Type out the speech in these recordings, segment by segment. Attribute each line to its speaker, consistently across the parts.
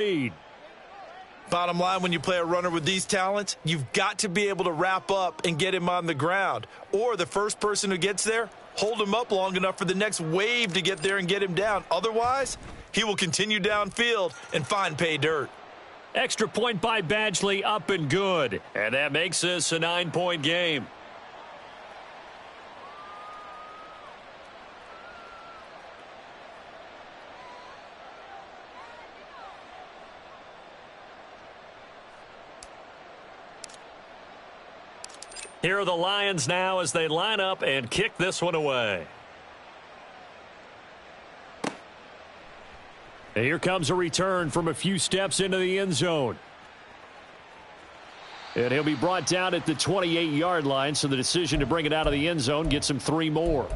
Speaker 1: lead.
Speaker 2: Bottom line, when you play a runner with these talents, you've got to be able to wrap up and get him on the ground. Or the first person who gets there, hold him up long enough for the next wave to get there and get him down. Otherwise, he will continue downfield and find pay dirt.
Speaker 1: Extra point by Badgley, up and good. And that makes this a 9-point game. Here are the Lions now as they line up and kick this one away. And here comes a return from a few steps into the end zone. And he'll be brought down at the 28-yard line, so the decision to bring it out of the end zone gets him 3 more.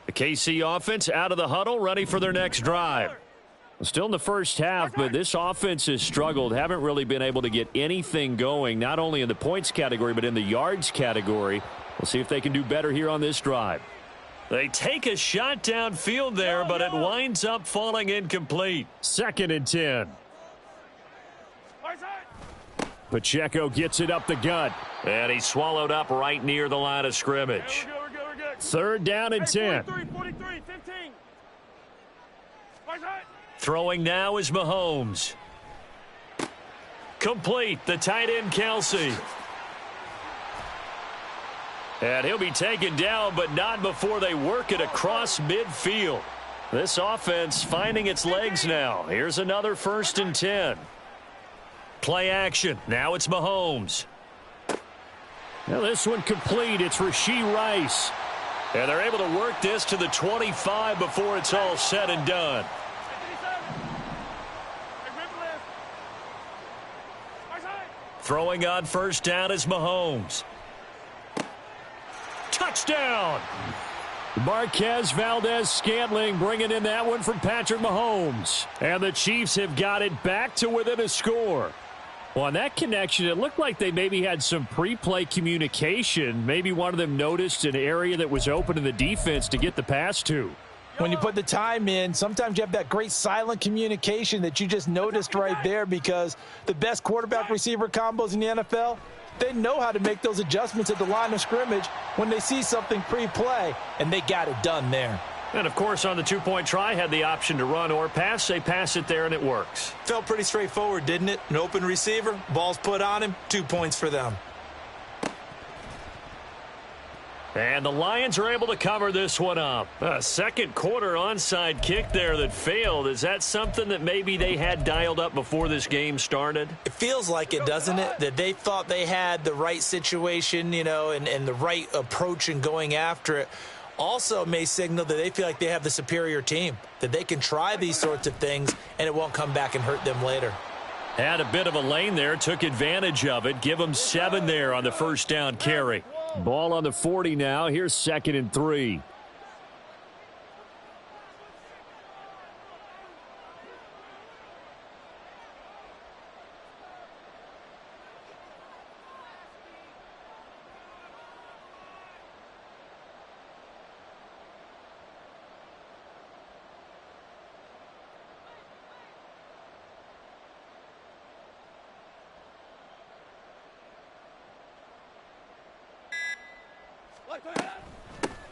Speaker 1: The KC offense out of the huddle, ready for their next drive. Still in the first half, but this offense has struggled. Haven't really been able to get anything going, not only in the points category, but in the yards category. We'll see if they can do better here on this drive. They take a shot downfield there, but it winds up falling incomplete. 2nd and 10. Pacheco gets it up the gut. And he's swallowed up right near the line of scrimmage. 3rd down and 10.
Speaker 3: 43, 15.
Speaker 1: Throwing now is Mahomes. Complete, the tight end Kelsey. And he'll be taken down, but not before they work it across midfield. This offense finding its legs now. Here's another 1st and 10. Play action. Now it's Mahomes. Now this one complete. It's Rashee Rice. And they're able to work this to the 25 before it's all said and done. Throwing on 1st down is Mahomes. Touchdown! Marquez Valdez-Scantling bringing in that one from Patrick Mahomes. And the Chiefs have got it back to within a score. Well, on that connection, it looked like they maybe had some pre-play communication. Maybe one of them noticed an area that was open in the defense to get the pass to.
Speaker 4: When you put the time in, sometimes you have that great silent communication that you just noticed right there, because the best quarterback-receiver combos in the NFL, they know how to make those adjustments at the line of scrimmage when they see something pre-play, and they got it done there.
Speaker 1: And, of course, on the 2-point try, had the option to run or pass. They pass it there, and it works.
Speaker 2: Felt pretty straightforward, didn't it? An open receiver, ball's put on him, 2 points for them.
Speaker 1: And the Lions are able to cover this one up. A second quarter onside kick there that failed. Is that something that maybe they had dialed up before this game started?
Speaker 2: It feels like it, doesn't it? That they thought they had the right situation, you know, and the right approach in going after it. Also may signal that they feel like they have the superior team, that they can try these sorts of things and it won't come back and hurt them later.
Speaker 1: Had a bit of a lane there, took advantage of it. Give them 7 there on the 1st down carry. Ball on the 40 now. Here's 2nd and 3.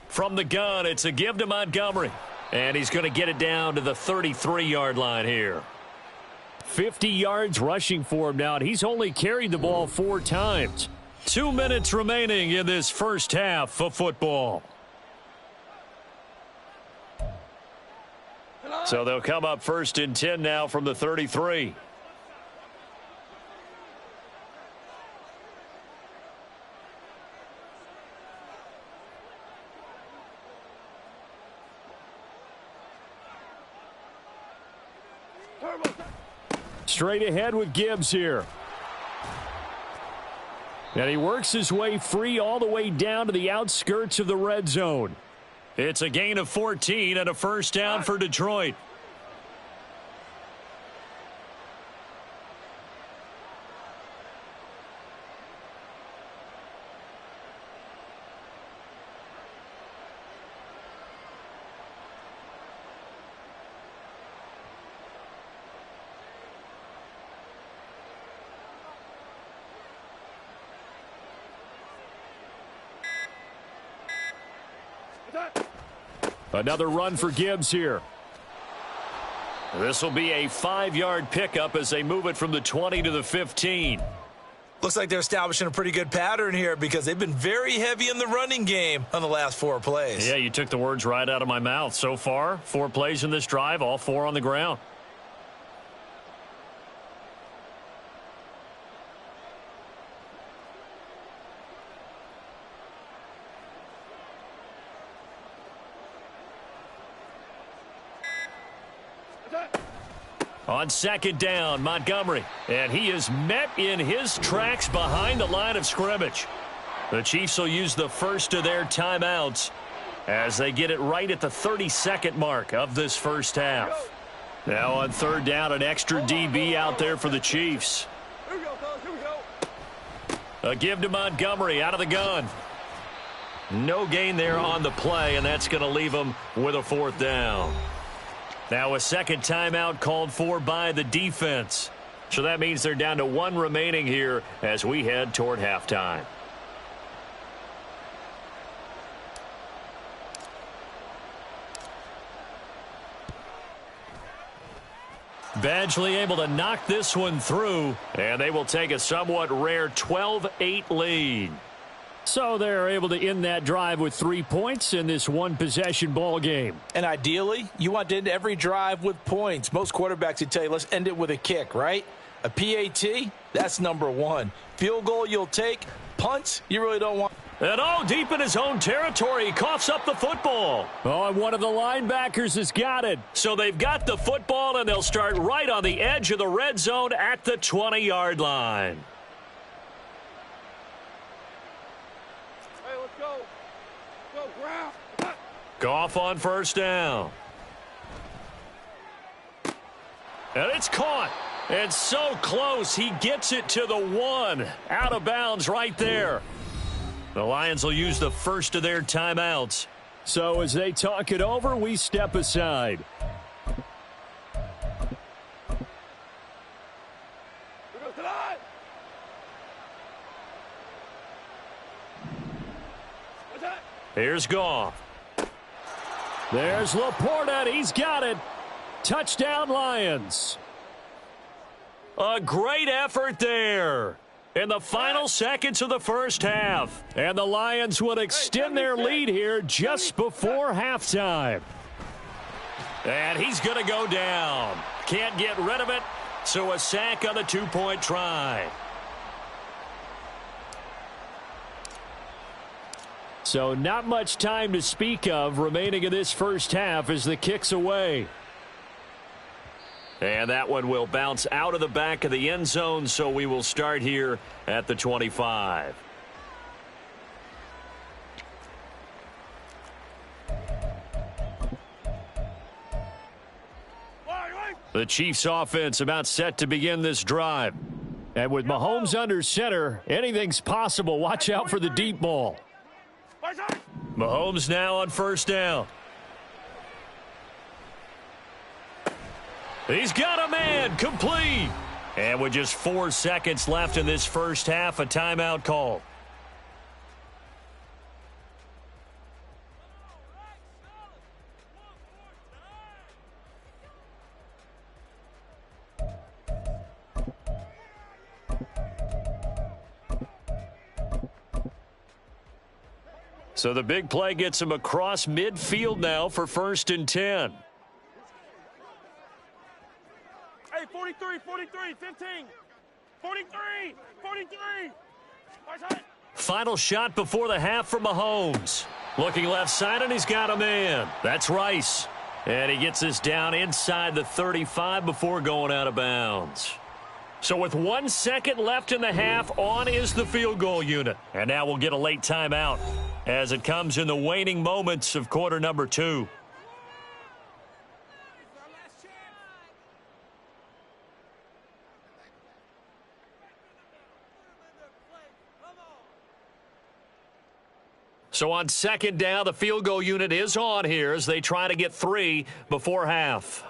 Speaker 1: From the gun, it's a give to Montgomery. And he's going to get it down to the 33-yard line here. 50 yards rushing for him now, and he's only carried the ball 4 times. 2 minutes remaining in this first half of football. So they'll come up 1st and 10 now from the 33. Straight ahead with Gibbs here. And he works his way free all the way down to the outskirts of the red zone. It's a gain of 14 and a 1st down for Detroit. Another run for Gibbs here. This will be a 5-yard pickup as they move it from the 20 to the 15.
Speaker 2: Looks like they're establishing a pretty good pattern here because they've been very heavy in the running game on the last 4 plays.
Speaker 1: Yeah, you took the words right out of my mouth. So far, 4 plays in this drive, all 4 on the ground. On second down, Montgomery. And he is met in his tracks behind the line of scrimmage. The Chiefs will use the first of their timeouts as they get it right at the 32nd mark of this first half. Now on third down, an extra DB out there for the Chiefs. A give to Montgomery out of the gun. No gain there on the play, and that's going to leave them with a 4th down. Now a second timeout called for by the defense. So that means they're down to 1 remaining here as we head toward halftime. Badgley able to knock this one through, and they will take a somewhat rare 12-8 lead. So they're able to end that drive with 3 points in this one-possession ball game.
Speaker 4: And ideally, you want to end every drive with points. Most quarterbacks would tell you, let's end it with a kick, right? A PAT, that's number 1. Field goal you'll take. Punts, you really don't want.
Speaker 1: And deep in his own territory, he coughs up the football. And one of the linebackers has got it. So they've got the football, and they'll start right on the edge of the red zone at the 20-yard line. Goff on first down. And it's caught. And so close, he gets it to the 1. Out of bounds right there. The Lions will use the first of their timeouts. So as they talk it over, we step aside. Here's Goff. There's Laporta. He's got it. Touchdown, Lions. A great effort there in the final seconds of the first half. And the Lions would extend their lead here just before halftime. And he's going to go down. Can't get rid of it, so a sack on the 2-point try. So not much time to speak of remaining in this first half as the kick's away. And that one will bounce out of the back of the end zone, so we will start here at the 25. The Chiefs offense about set to begin this drive. And with Mahomes under center, anything's possible. Watch out for the deep ball. Mahomes now on first down. He's got a man, complete. And with just 4 seconds left in this first half, a timeout call. So the big play gets him across midfield now for 1st and 10.
Speaker 3: Hey, 43, 43, 15, 43, 43.
Speaker 1: Final shot before the half for Mahomes. Looking left side, and he's got a man. That's Rice. And he gets this down inside the 35 before going out of bounds. So with 1 second left in the half, on is the field goal unit. And now we'll get a late timeout as it comes in the waning moments of quarter number 2. So on second down, the field goal unit is on here as they try to get 3 before half.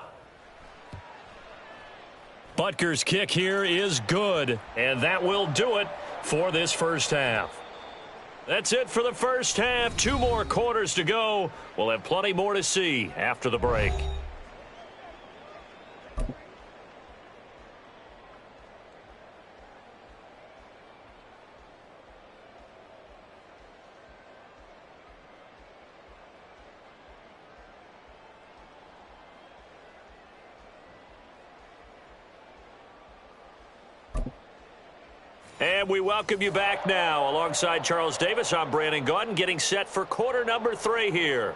Speaker 1: Butker's kick here is good, and that will do it for this first half. That's it for the first half. 2 more quarters to go. We'll have plenty more to see after the break. And we welcome you back now. Alongside Charles Davis, I'm Brandon Gaudin, getting set for quarter number 3 here.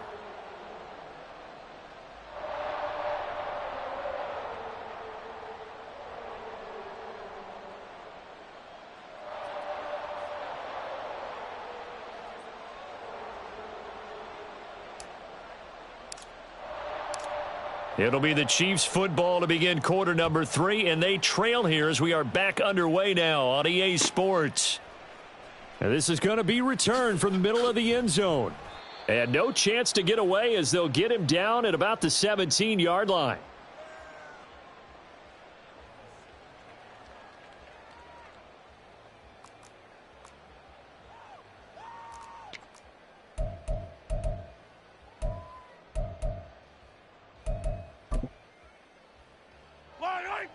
Speaker 1: It'll be the Chiefs football to begin quarter number 3, and they trail here as we are back underway now on EA Sports. And this is going to be returned from the middle of the end zone. And no chance to get away as they'll get him down at about the 17-yard line.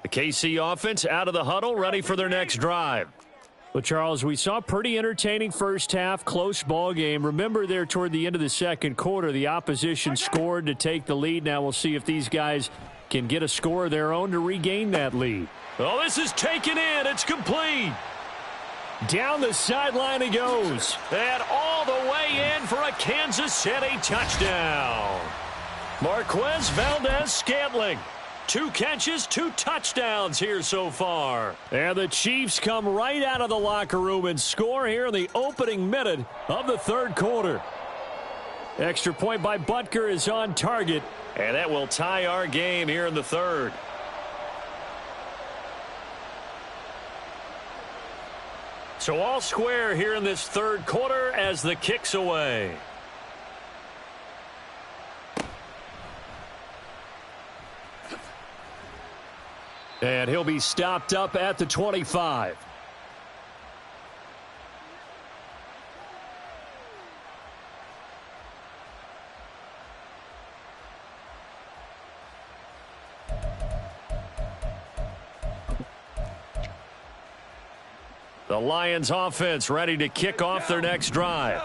Speaker 1: The KC offense out of the huddle, ready for their next drive. Well, Charles, we saw a pretty entertaining first half, close ball game. Remember there toward the end of the second quarter, the opposition scored to take the lead. Now we'll see if these guys can get a score of their own to regain that lead. Oh, this is taken in. It's complete. Down the sideline he goes. And all the way in for a Kansas City touchdown. Marquez Valdez-Scantling. 2 catches, 2 touchdowns here so far. And the Chiefs come right out of the locker room and score here in the opening minute of the third quarter. Extra point by Butker is on target, and that will tie our game here in the third. So all square here in this third quarter as the kick's away. And he'll be stopped up at the 25. The Lions offense ready to kick off their next drive.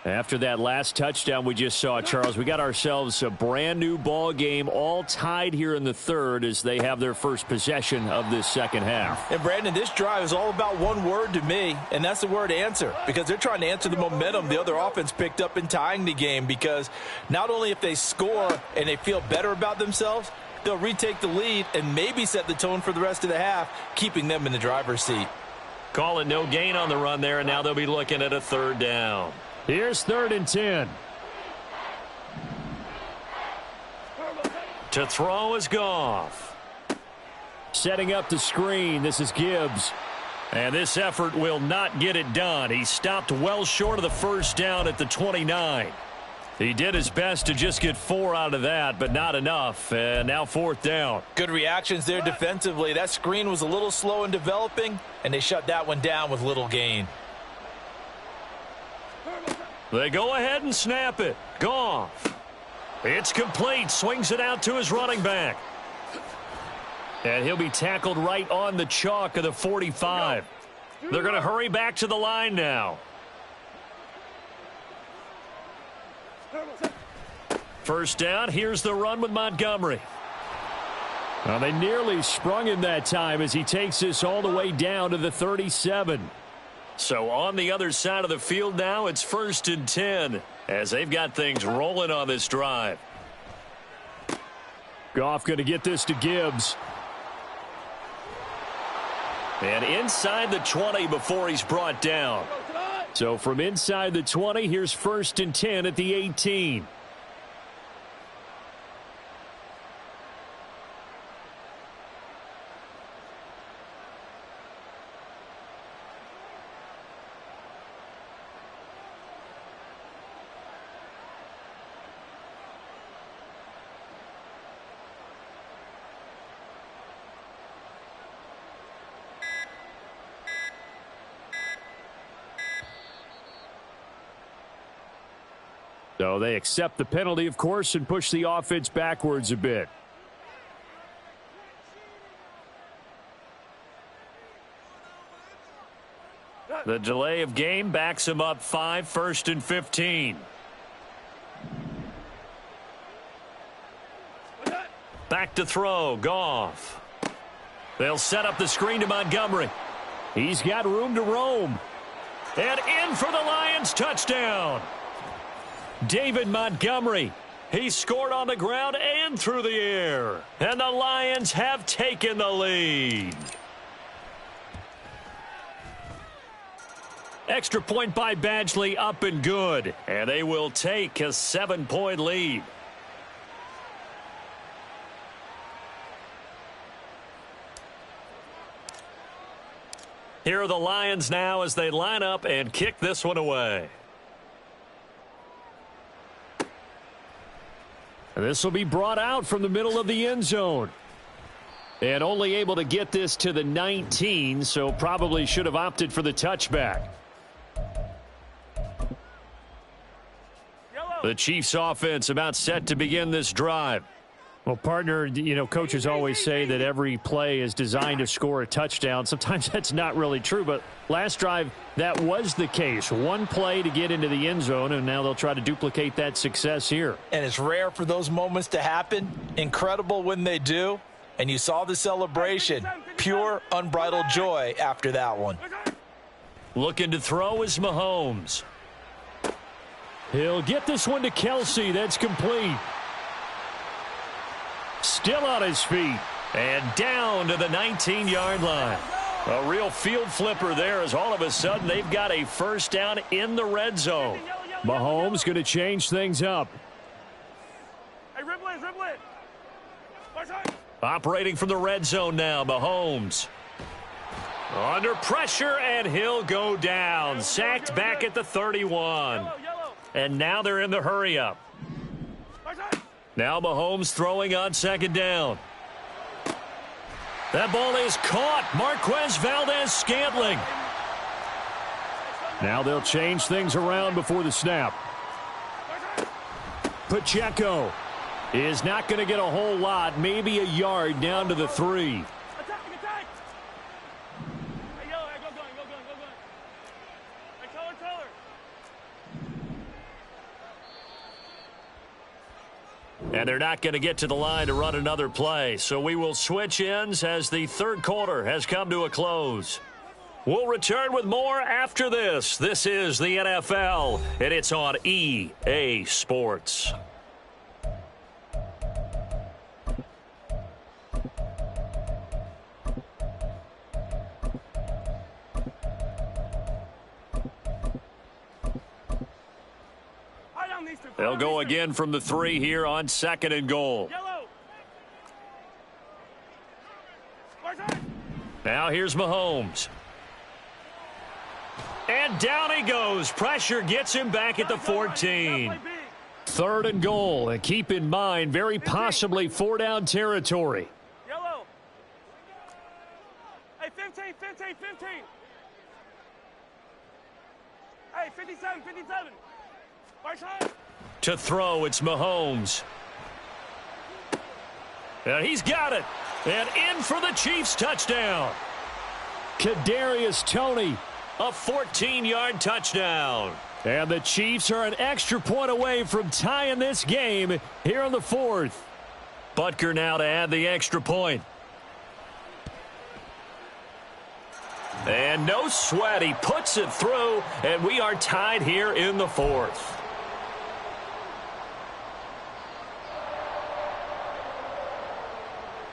Speaker 1: After that last touchdown we just saw, Charles, we got ourselves a brand new ball game, all tied here in the third as they have their first possession of this second half.
Speaker 4: And Brandon, this drive is all about one word to me, and that's the word answer, because they're trying to answer the momentum the other offense picked up in tying the game, because not only if they score and they feel better about themselves, they'll retake the lead and maybe set the tone for the rest of the half, keeping them in the driver's seat.
Speaker 1: Call it no gain on the run there, and now they'll be looking at a third down. Here's 3rd and 10. To throw is Goff. Setting up the screen. This is Gibbs. And this effort will not get it done. He stopped well short of the first down at the 29. He did his best to just get 4 out of that, but not enough. And now 4th down.
Speaker 4: Good reactions there defensively. That screen was a little slow in developing, and they shut that one down with little gain.
Speaker 1: They go ahead and snap it. Goff. It's complete. Swings it out to his running back. And he'll be tackled right on the chalk of the 45. They're going to hurry back to the line now. First down. Here's the run with Montgomery. Well, they nearly sprung him that time as he takes this all the way down to the 37. So on the other side of the field now, it's 1st and 10 as they've got things rolling on this drive. Goff going to get this to Gibbs. And inside the 20 before he's brought down. So from inside the 20, here's 1st and 10 at the 18. So they accept the penalty, of course, and push the offense backwards a bit. The delay of game backs him up 5, 1st and 15. Back to throw, Goff. They'll set up the screen to Montgomery. He's got room to roam. And in for the Lions, touchdown. David Montgomery. He scored on the ground and through the air. And the Lions have taken the lead. Extra point by Badgley, up and good. And they will take a 7-point lead. Here are the Lions now as they line up and kick this one away. And this will be brought out from the middle of the end zone. And only able to get this to the 19, so probably should have opted for the touchback. The Chiefs offense about set to begin this drive. Well, partner, you know, coaches always say that every play is designed to score a touchdown. Sometimes that's not really true, but last drive, that was the case. One play to get into the end zone, and now they'll try to duplicate that success here.
Speaker 4: And it's rare for those moments to happen. Incredible when they do. And you saw the celebration. Pure, unbridled joy after that one.
Speaker 1: Looking to throw is Mahomes. He'll get this one to Kelsey. That's complete. Still on his feet. And down to the 19-yard line. A real field flipper there as all of a sudden they've got a first down in the red zone. Mahomes going to change things up.
Speaker 3: Hey, dribble it.
Speaker 1: Operating from the red zone now, Mahomes. Under pressure, and he'll go down. Sacked back at the 31. And now they're in the hurry-up. Now Mahomes throwing on second down. That ball is caught. Marquez Valdes-Scantling. Now they'll change things around before the snap. Pacheco is not going to get a whole lot, maybe a yard down to the 3. And they're not going to get to the line to run another play. So we will switch ends as the third quarter has come to a close. We'll return with more after this. This is the NFL, and it's on EA Sports. They'll go again from the 3 here on 2nd and goal. Now here's Mahomes. And down he goes. Pressure gets him back at the 14. 3rd and goal. And keep in mind, very possibly 4-down territory.
Speaker 3: Yellow. Hey, 15. Hey, 57. Right side.
Speaker 1: To throw, it's Mahomes. And he's got it. And in for the Chiefs touchdown. Kadarius Toney, a 14-yard touchdown. And the Chiefs are an extra point away from tying this game here in the 4th. Butker now to add the extra point. And no sweat, he puts it through, and we are tied here in the 4th.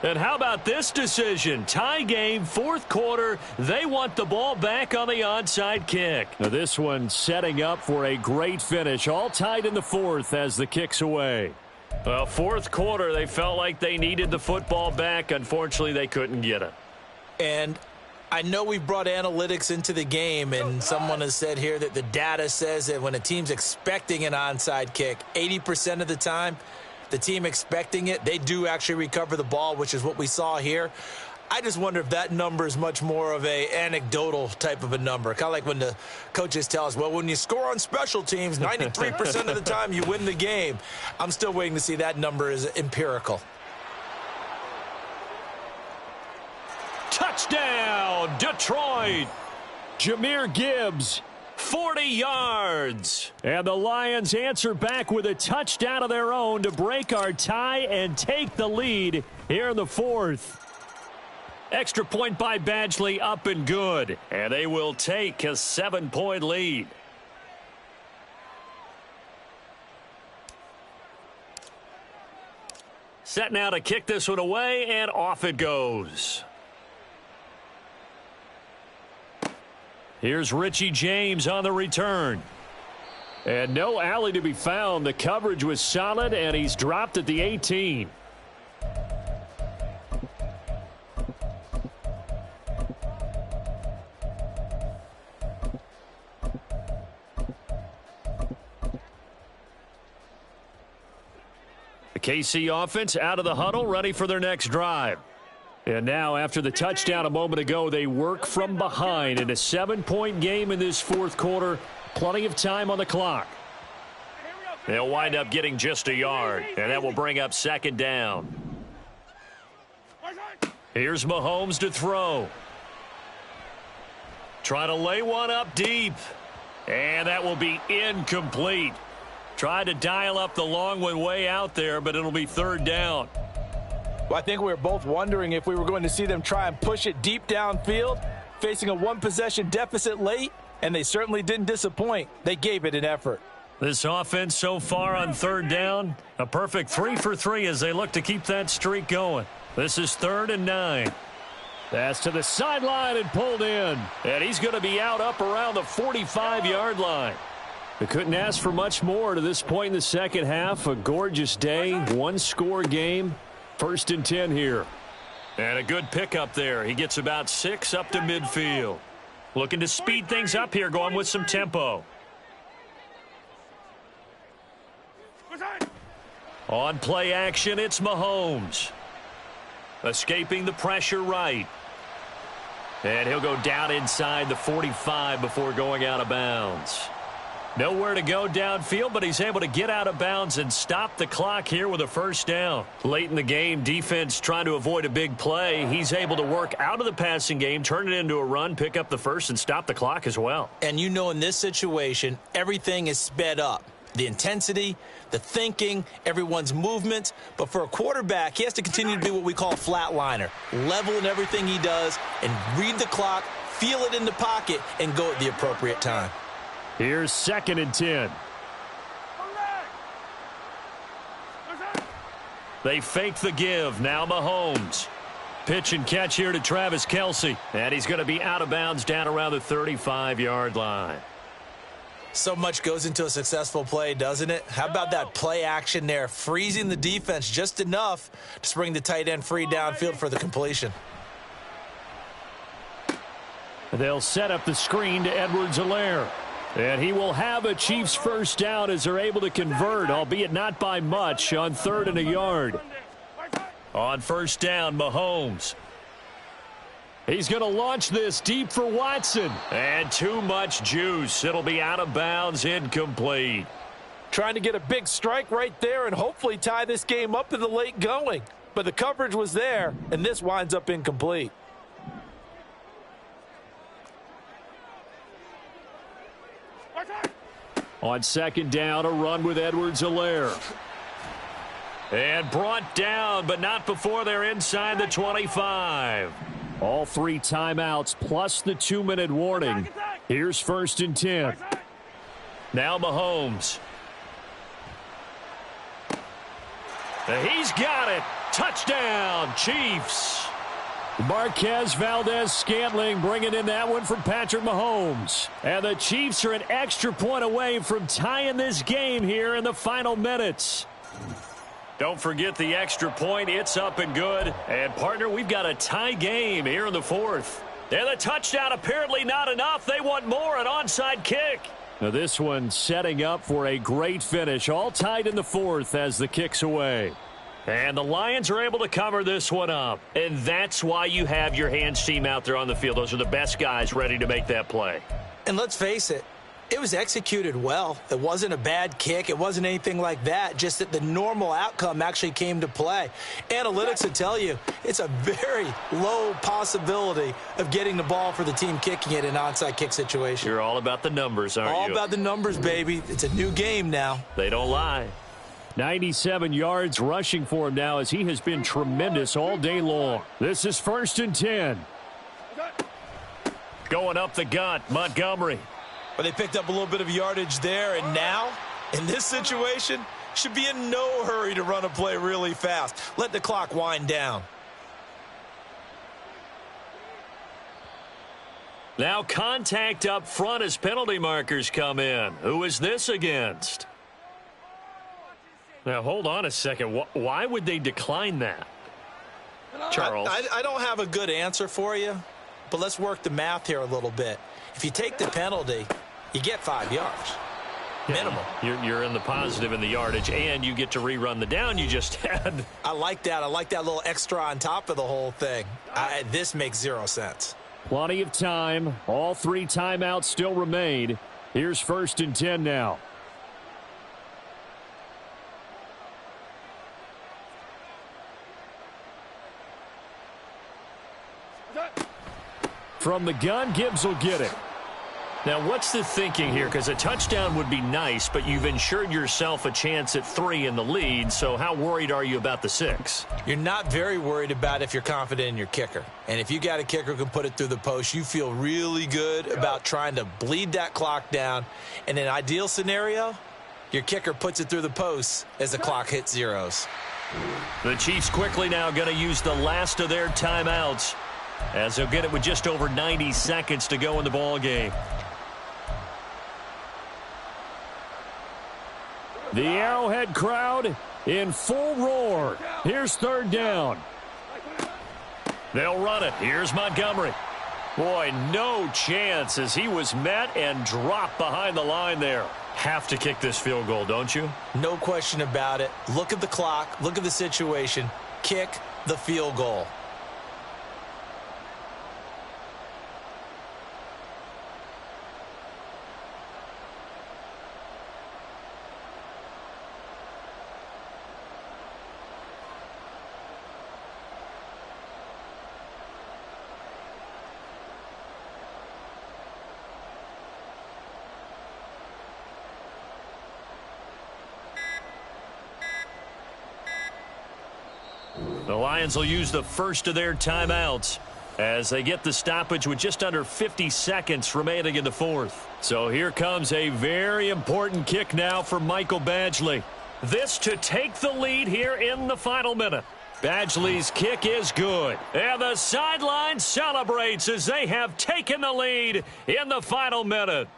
Speaker 1: And how about this decision? Tie game, 4th quarter. They want the ball back on the onside kick. Now this one setting up for a great finish. All tied in the 4th as the kick's away. Well, 4th quarter, they felt like they needed the football back. Unfortunately, they couldn't get it.
Speaker 4: And I know we've brought analytics into the game, and someone has said here that the data says that when a team's expecting an onside kick, 80% of the time, the team expecting it, they do actually recover the ball, which is what we saw here.
Speaker 2: I just wonder if that number is much more of a anecdotal type of a number. Kind of like when the coaches tell us, well, when you score on special teams, 93% of the time you win the game. I'm still waiting to see that number is empirical.
Speaker 1: Touchdown, Detroit! Jahmyr Gibbs, 40 yards. And the Lions answer back with a touchdown of their own to break our tie and take the lead here in the fourth. Extra point by Badgley, up and good. And they will take a 7-point lead. Set now to kick this one away, and off it goes. Here's Richie James on the return. And no alley to be found. The coverage was solid, and he's dropped at the 18. The KC offense out of the huddle, ready for their next drive. And now, after the touchdown a moment ago, they work from behind in a 7-point game in this fourth quarter. Plenty of time on the clock. They'll wind up getting just a yard, and that will bring up second down. Here's Mahomes to throw. Try to lay one up deep, and that will be incomplete. Tried to dial up the long one way out there, but it'll be third down.
Speaker 4: Well, I think we were both wondering if we were going to see them try and push it deep downfield, facing a one-possession deficit late, and they certainly didn't disappoint. They gave it an effort.
Speaker 1: This offense so far on third down, a perfect 3 for 3 as they look to keep that streak going. This is 3rd and 9. That's to the sideline and pulled in. And he's going to be out up around the 45-yard line. They couldn't ask for much more to this point in the second half. A gorgeous day, one-score game. 1st and 10 here. And a good pickup there. He gets about 6 up to midfield. Looking to speed things up here, going with some tempo. On play action, it's Mahomes. Escaping the pressure right. And he'll go down inside the 45 before going out of bounds. Nowhere to go downfield, but he's able to get out of bounds and stop the clock here with a first down. Late in the game, defense trying to avoid a big play. He's able to work out of the passing game, turn it into a run, pick up the first, and stop the clock as well.
Speaker 2: And you know in this situation, everything is sped up. The intensity, the thinking, everyone's movement. But for a quarterback, he has to continue to be what we call a flatliner. Level in everything he does and read the clock, feel it in the pocket, and go at the appropriate time.
Speaker 1: Here's 2nd and 10. They fake the give. Now Mahomes. Pitch and catch here to Travis Kelce. And he's going to be out of bounds down around the 35-yard line.
Speaker 2: So much goes into a successful play, doesn't it? How about that play action there? Freezing the defense just enough to bring the tight end free downfield for the completion.
Speaker 1: They'll set up the screen to Edwards-Helaire. And he will have a Chiefs first down as they're able to convert, albeit not by much, on 3rd and a yard. On first down, Mahomes. He's going to launch this deep for Watson. And too much juice. It'll be out of bounds, incomplete.
Speaker 4: Trying to get a big strike right there and hopefully tie this game up in the late going. But the coverage was there, and this winds up incomplete.
Speaker 1: On 2nd down, a run with Edwards-Helaire. And brought down, but not before they're inside the 25. All 3 timeouts plus the 2-minute warning. Here's 1st and 10. Now Mahomes. He's got it. Touchdown, Chiefs. Marquez Valdez-Scantling bringing in that one from Patrick Mahomes. And the Chiefs are an extra point away from tying this game here in the final minutes. Don't forget the extra point. It's up and good. And, partner, we've got a tie game here in the fourth. And the touchdown apparently not enough. They want more, an onside kick. Now this one setting up for a great finish. All tied in the fourth as the kick's away. And the Lions are able to cover this one up. And that's why you have your hands team out there on the field. Those are the best guys ready to make that play.
Speaker 4: And let's face it, it was executed well. It wasn't a bad kick. It wasn't anything like that, just that the normal outcome actually came to play. Analytics would tell you it's a very low possibility of getting the ball for the team kicking it in an onside kick situation.
Speaker 1: You're all about the numbers, aren't you?
Speaker 4: All about the numbers, baby. It's a new game now.
Speaker 1: They don't lie.
Speaker 5: 97 yards rushing for him now as he has been tremendous all day long. This is 1st and 10.
Speaker 1: Going up the gut, Montgomery.
Speaker 2: Well, they picked up a little bit of yardage there, and now, in this situation, should be in no hurry to run a play really fast. Let the clock wind down.
Speaker 1: Now contact up front as penalty markers come in. Who is this against? Now, hold on a second. Why would they decline that? Charles.
Speaker 4: I don't have a good answer for you, but let's work the math here a little bit. If you take the penalty, you get 5 yards. Minimum.
Speaker 1: You're in the positive in the yardage, and you get to rerun the down you just had.
Speaker 4: I like that. I like that little extra on top of the whole thing. This makes 0 sense.
Speaker 5: Plenty of time. All 3 timeouts still remain. Here's 1st and 10 now. From the gun, Gibbs will get it.
Speaker 1: Now, what's the thinking here? Because a touchdown would be nice, but you've ensured yourself a chance at 3 in the lead, so how worried are you about the 6?
Speaker 4: You're not very worried about if you're confident in your kicker. And if you got a kicker who can put it through the post, you feel really good about trying to bleed that clock down. In an ideal scenario, your kicker puts it through the post as the clock hits zeros.
Speaker 1: The Chiefs quickly now going to use the last of their timeouts, as they'll get it with just over 90 seconds to go in the ball game.
Speaker 5: The Arrowhead crowd in full roar. Here's 3rd down.
Speaker 1: They'll run it. Here's Montgomery. Boy, no chance as he was met and dropped behind the line there. Have to kick this field goal, don't you?
Speaker 4: No question about it. Look at the clock. Look at the situation. Kick the field goal.
Speaker 1: The Lions will use the first of their timeouts as they get the stoppage with just under 50 seconds remaining in the 4th. So here comes a very important kick now for Michael Badgley. This to take the lead here in the final minute. Badgley's kick is good. And the sideline celebrates as they have taken the lead in the final minute.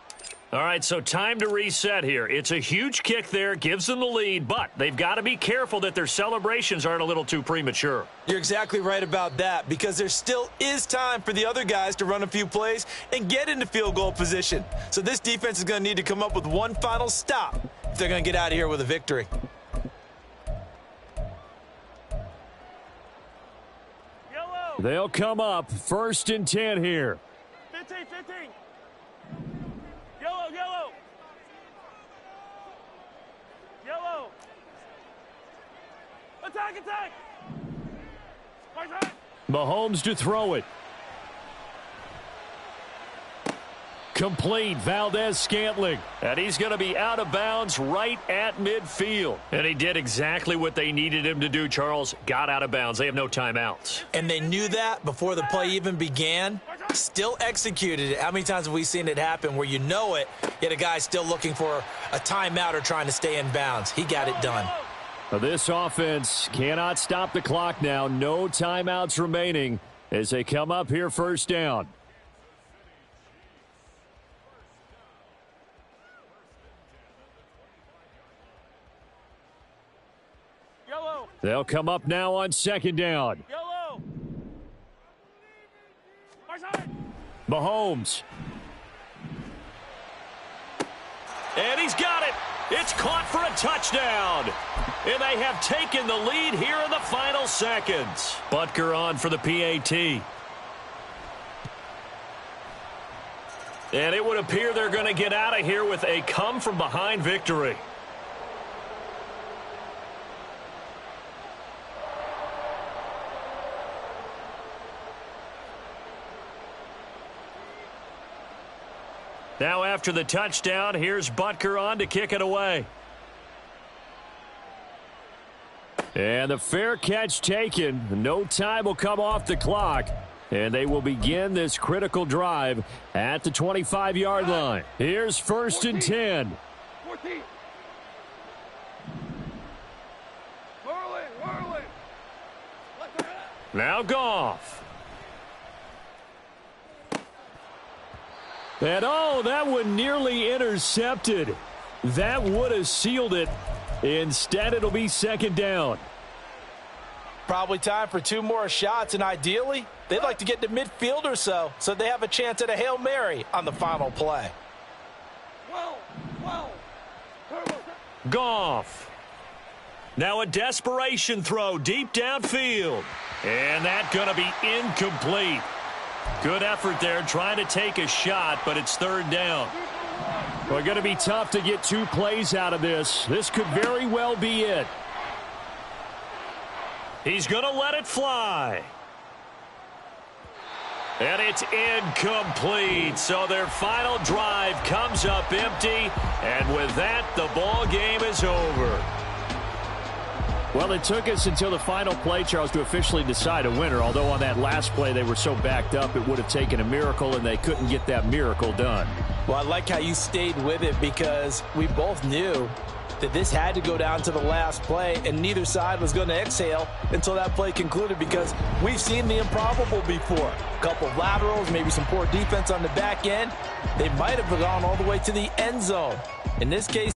Speaker 1: All right, so time to reset here. It's a huge kick there, gives them the lead, but they've got to be careful that their celebrations aren't a little too premature.
Speaker 4: You're exactly right about that, because there still is time for the other guys to run a few plays and get into field goal position. So this defense is going to need to come up with one final stop if they're going to get out of here with a victory.
Speaker 3: Yellow.
Speaker 5: They'll come up 1st and 10 here.
Speaker 3: 15. Yellow. Attack. Right side.
Speaker 5: Mahomes to throw it. Complete. Valdez-Scantling.
Speaker 1: And he's going to be out of bounds right at midfield. And he did exactly what they needed him to do, Charles. Got out of bounds. They have no timeouts.
Speaker 4: And they knew that before the play even began. Still executed it. How many times have we seen it happen where you know it, yet a guy's still looking for a timeout or trying to stay in bounds? He got it done.
Speaker 5: This offense cannot stop the clock now. No timeouts remaining as they come up here 1st down.
Speaker 3: Yellow.
Speaker 5: They'll come up now on 2nd down.
Speaker 3: Yellow. Right side.
Speaker 5: Mahomes.
Speaker 1: And he's got it. It's caught for a touchdown. And they have taken the lead here in the final seconds. Butker on for the PAT. And it would appear they're going to get out of here with a come-from-behind victory. Now after the touchdown, here's Butker on to kick it away.
Speaker 5: And the fair catch taken. No time will come off the clock. And they will begin this critical drive at the 25-yard line. Here's 1st and 10.
Speaker 3: 14. Whirling.
Speaker 1: Now Goff.
Speaker 5: And oh, that one nearly intercepted. That would have sealed it. Instead, it'll be 2nd down.
Speaker 4: Probably time for 2 more shots, and ideally, they'd like to get to midfield or so they have a chance at a Hail Mary on the final play.
Speaker 1: Goff. Now a desperation throw deep downfield. And that's going to be incomplete. Good effort there trying to take a shot, but it's 3rd down.
Speaker 5: Well, going to be tough to get 2 plays out of this. This could very well be it.
Speaker 1: He's going to let it fly. And it's incomplete. So their final drive comes up empty. And with that, the ball game is over.
Speaker 5: Well, it took us until the final play, Charles, to officially decide a winner. Although on that last play they were so backed up, it would have taken a miracle, and they couldn't get that miracle done.
Speaker 4: Well, I like how you stayed with it because we both knew that this had to go down to the last play, and neither side was going to exhale until that play concluded because we've seen the improbable before. A couple of laterals, maybe some poor defense on the back end. They might have gone all the way to the end zone. In this case,